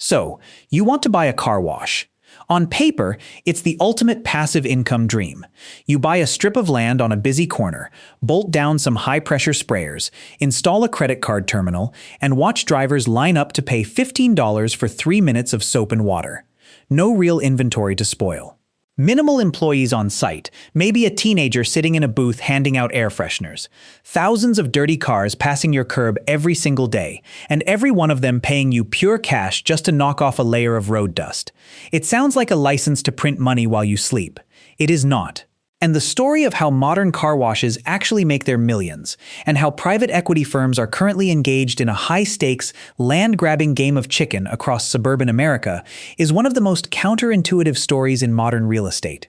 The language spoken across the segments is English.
So, you want to buy a car wash. On paper, it's the ultimate passive income dream. You buy a strip of land on a busy corner, bolt down some high-pressure sprayers, install a credit card terminal, and watch drivers line up to pay $15 for 3 minutes of soap and water. No real inventory to spoil. Minimal employees on site, maybe a teenager sitting in a booth handing out air fresheners. Thousands of dirty cars passing your curb every single day, and every one of them paying you pure cash just to knock off a layer of road dust. It sounds like a license to print money while you sleep. It is not. And the story of how modern car washes actually make their millions, and how private equity firms are currently engaged in a high-stakes, land-grabbing game of chicken across suburban America, is one of the most counterintuitive stories in modern real estate.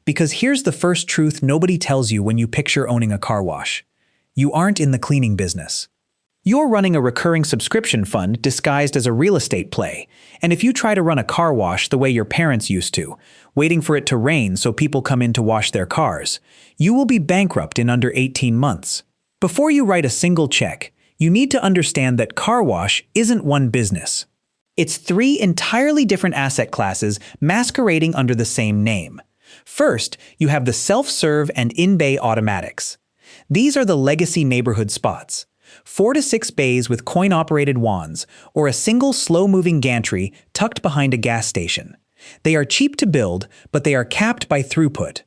Because here's the first truth nobody tells you when you picture owning a car wash. You aren't in the cleaning business. You're running a recurring subscription fund disguised as a real estate play, and if you try to run a car wash the way your parents used to, waiting for it to rain so people come in to wash their cars, you will be bankrupt in under 18 months. Before you write a single check, you need to understand that car wash isn't one business. It's 3 entirely different asset classes masquerading under the same name. First, you have the self-serve and in-bay automatics. These are the legacy neighborhood spots. 4 to 6 bays with coin-operated wands, or a single slow-moving gantry tucked behind a gas station. They are cheap to build, but they are capped by throughput.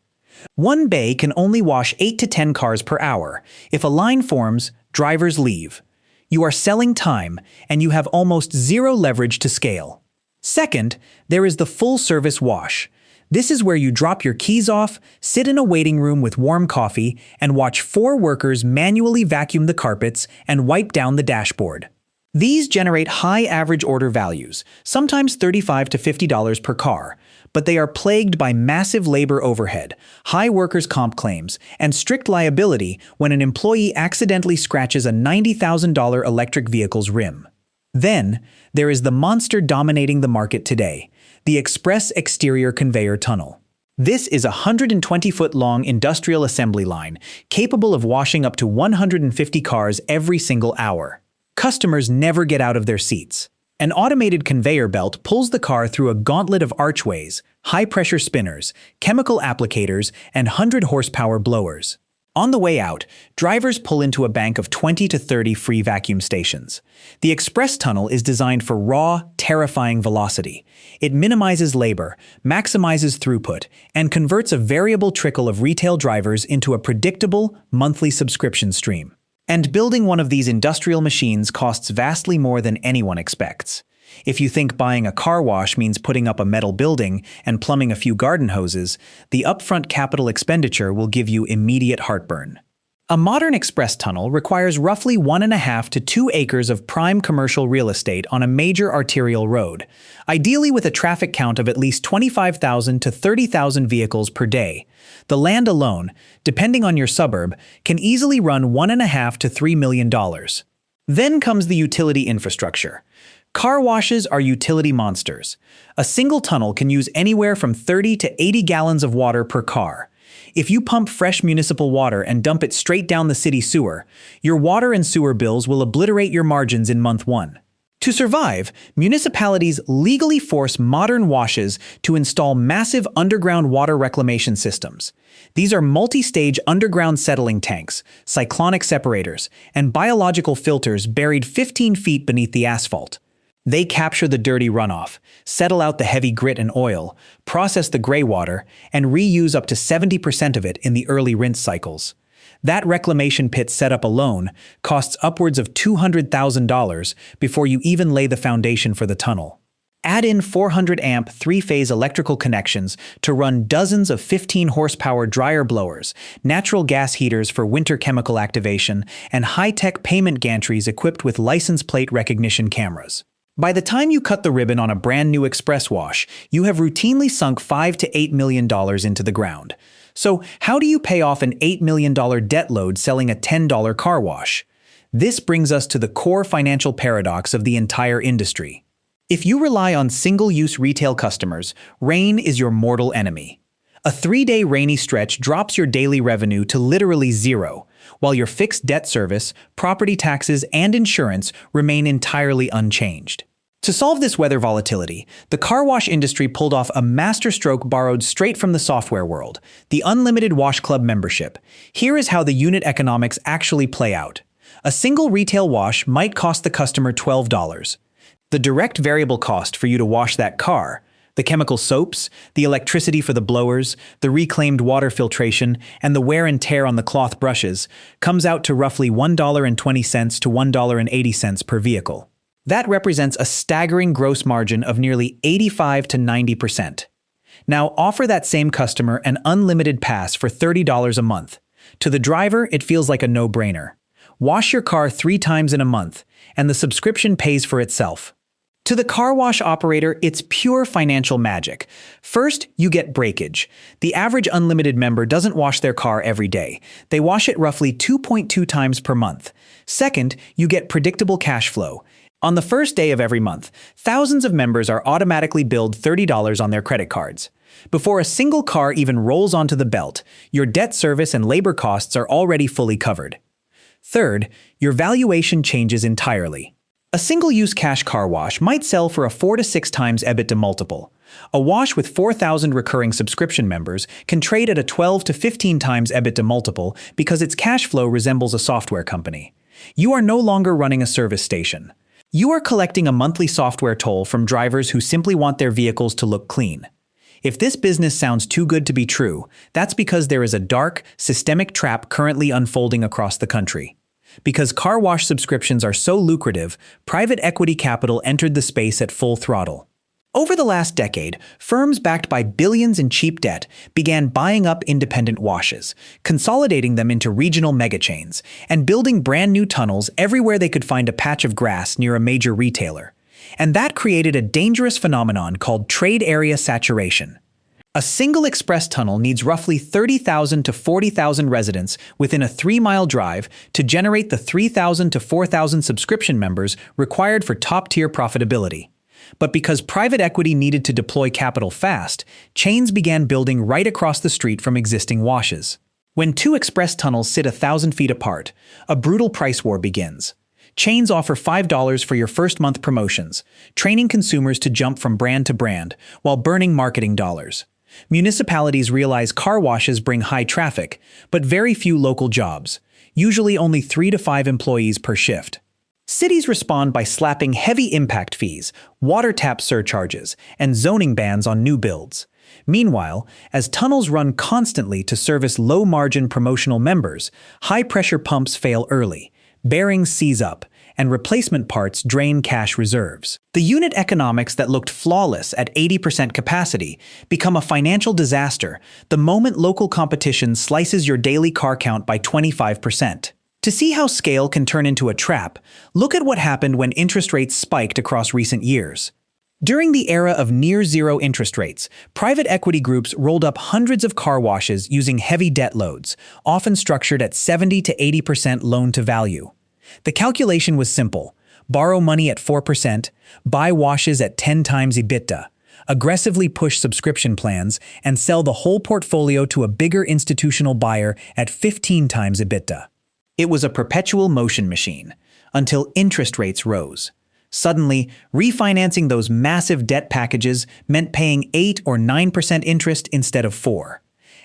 One bay can only wash 8 to 10 cars per hour. If a line forms, drivers leave. You are selling time, and you have almost zero leverage to scale. Second, there is the full-service wash. This is where you drop your keys off, sit in a waiting room with warm coffee, and watch 4 workers manually vacuum the carpets and wipe down the dashboard. These generate high average order values, sometimes $35 to $50 per car, but they are plagued by massive labor overhead, high workers' comp claims, and strict liability when an employee accidentally scratches a $90,000 electric vehicle's rim. Then, there is the monster dominating the market today, the Express Exterior Conveyor Tunnel. This is a 120-foot-long industrial assembly line capable of washing up to 150 cars every single hour. Customers never get out of their seats. An automated conveyor belt pulls the car through a gauntlet of archways, high-pressure spinners, chemical applicators, and 100-horsepower blowers. On the way out, drivers pull into a bank of 20 to 30 free vacuum stations. The express tunnel is designed for raw, terrifying velocity. It minimizes labor, maximizes throughput, and converts a variable trickle of retail drivers into a predictable, monthly subscription stream. And building one of these industrial machines costs vastly more than anyone expects. If you think buying a car wash means putting up a metal building and plumbing a few garden hoses, the upfront capital expenditure will give you immediate heartburn. A modern express tunnel requires roughly 1.5 to 2 acres of prime commercial real estate on a major arterial road, ideally with a traffic count of at least 25,000 to 30,000 vehicles per day. The land alone, depending on your suburb, can easily run $1.5 to $3 million. Then comes the utility infrastructure. Car washes are utility monsters. A single tunnel can use anywhere from 30 to 80 gallons of water per car. If you pump fresh municipal water and dump it straight down the city sewer, your water and sewer bills will obliterate your margins in month 1. To survive, municipalities legally force modern washes to install massive underground water reclamation systems. These are multi-stage underground settling tanks, cyclonic separators, and biological filters buried 15 feet beneath the asphalt. They capture the dirty runoff, settle out the heavy grit and oil, process the gray water, and reuse up to 70% of it in the early rinse cycles. That reclamation pit setup alone costs upwards of $200,000 before you even lay the foundation for the tunnel. Add in 400-amp 3-phase electrical connections to run dozens of 15-horsepower dryer blowers, natural gas heaters for winter chemical activation, and high-tech payment gantries equipped with license plate recognition cameras. By the time you cut the ribbon on a brand new express wash, you have routinely sunk $5 to $8 million into the ground. So how do you pay off an $8 million debt load selling a $10 car wash? This brings us to the core financial paradox of the entire industry. If you rely on single-use retail customers, rain is your mortal enemy. A 3-day rainy stretch drops your daily revenue to literally zero, while your fixed debt service, property taxes, and insurance remain entirely unchanged. To solve this weather volatility, the car wash industry pulled off a masterstroke borrowed straight from the software world, the unlimited wash club membership. Here is how the unit economics actually play out. A single retail wash might cost the customer $12. The direct variable cost for you to wash that car, the chemical soaps, the electricity for the blowers, the reclaimed water filtration, and the wear and tear on the cloth brushes, comes out to roughly $1.20 to $1.80 per vehicle. That represents a staggering gross margin of nearly 85 to 90%. Now offer that same customer an unlimited pass for $30 a month. To the driver, it feels like a no-brainer. Wash your car 3 times in a month, and the subscription pays for itself. To the car wash operator, it's pure financial magic. First, you get breakage. The average unlimited member doesn't wash their car every day. They wash it roughly 2.2 times per month. Second, you get predictable cash flow. On the first day of every month, thousands of members are automatically billed $30 on their credit cards. Before a single car even rolls onto the belt, your debt service and labor costs are already fully covered. Third, your valuation changes entirely. A single-use cash car wash might sell for a 4 to 6 times EBITDA multiple. A wash with 4,000 recurring subscription members can trade at a 12 to 15 times EBITDA multiple because its cash flow resembles a software company. You are no longer running a service station. You are collecting a monthly software toll from drivers who simply want their vehicles to look clean. If this business sounds too good to be true, that's because there is a dark, systemic trap currently unfolding across the country. Because car wash subscriptions are so lucrative, private equity capital entered the space at full throttle. Over the last decade, firms backed by billions in cheap debt began buying up independent washes, consolidating them into regional megachains, and building brand new tunnels everywhere they could find a patch of grass near a major retailer. And that created a dangerous phenomenon called trade area saturation. A single express tunnel needs roughly 30,000 to 40,000 residents within a 3-mile drive to generate the 3,000 to 4,000 subscription members required for top-tier profitability. But because private equity needed to deploy capital fast, chains began building right across the street from existing washes. When 2 express tunnels sit 1,000 feet apart, a brutal price war begins. Chains offer $5 for your first month promotions, training consumers to jump from brand to brand while burning marketing dollars. Municipalities realize car washes bring high traffic, but very few local jobs, usually only 3 to 5 employees per shift. Cities respond by slapping heavy impact fees, water tap surcharges, and zoning bans on new builds. Meanwhile, as tunnels run constantly to service low-margin promotional members, high-pressure pumps fail early, bearings seize up, and replacement parts drain cash reserves. The unit economics that looked flawless at 80% capacity become a financial disaster the moment local competition slices your daily car count by 25%. To see how scale can turn into a trap, look at what happened when interest rates spiked across recent years. During the era of near-zero interest rates, private equity groups rolled up hundreds of car washes using heavy debt loads, often structured at 70 to 80% loan-to-value. The calculation was simple: borrow money at 4%, buy washes at 10 times EBITDA, aggressively push subscription plans, and sell the whole portfolio to a bigger institutional buyer at 15 times EBITDA. It was a perpetual motion machine, until interest rates rose. Suddenly, refinancing those massive debt packages meant paying 8 or 9% interest instead of 4%.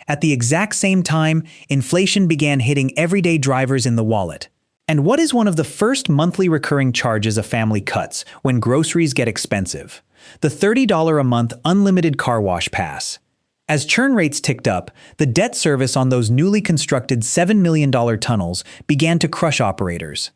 At the exact same time, inflation began hitting everyday drivers in the wallet. And what is one of the first monthly recurring charges a family cuts when groceries get expensive? The $30 a month unlimited car wash pass. As churn rates ticked up, the debt service on those newly constructed $7 million tunnels began to crush operators.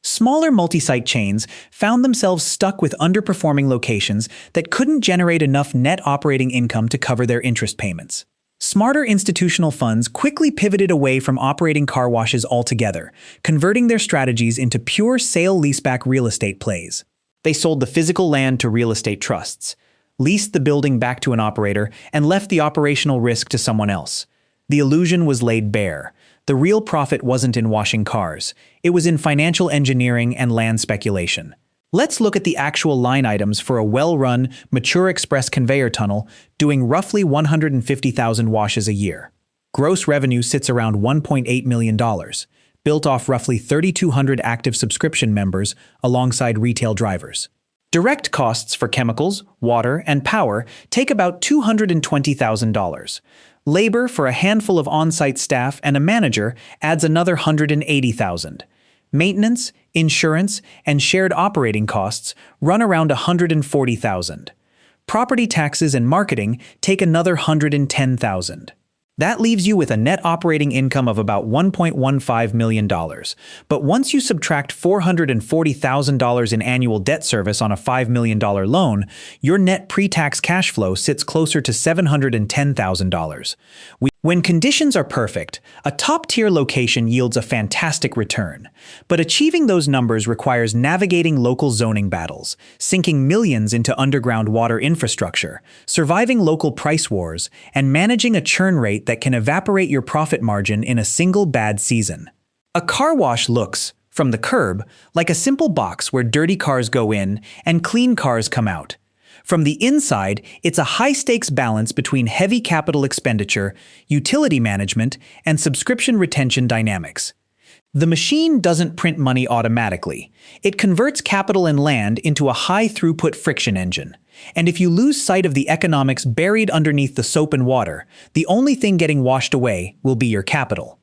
Smaller multi-site chains found themselves stuck with underperforming locations that couldn't generate enough net operating income to cover their interest payments. Smarter institutional funds quickly pivoted away from operating car washes altogether, converting their strategies into pure sale-leaseback real estate plays. They sold the physical land to real estate trusts, leased the building back to an operator, and left the operational risk to someone else. The illusion was laid bare. The real profit wasn't in washing cars. It was in financial engineering and land speculation. Let's look at the actual line items for a well-run, mature express conveyor tunnel doing roughly 150,000 washes a year. Gross revenue sits around $1.8 million, built off roughly 3,200 active subscription members alongside retail drivers. Direct costs for chemicals, water, and power take about $220,000. Labor for a handful of on-site staff and a manager adds another $180,000. Maintenance, insurance, and shared operating costs run around $140,000. Property taxes and marketing take another $110,000. That leaves you with a net operating income of about $1.15 million. But once you subtract $440,000 in annual debt service on a $5 million loan, your net pre-tax cash flow sits closer to $710,000. When conditions are perfect, a top-tier location yields a fantastic return. But achieving those numbers requires navigating local zoning battles, sinking millions into underground water infrastructure, surviving local price wars, and managing a churn rate that can evaporate your profit margin in a single bad season. A car wash looks, from the curb, like a simple box where dirty cars go in and clean cars come out. From the inside, it's a high-stakes balance between heavy capital expenditure, utility management, and subscription retention dynamics. The machine doesn't print money automatically. It converts capital and land into a high-throughput friction engine. And if you lose sight of the economics buried underneath the soap and water, the only thing getting washed away will be your capital.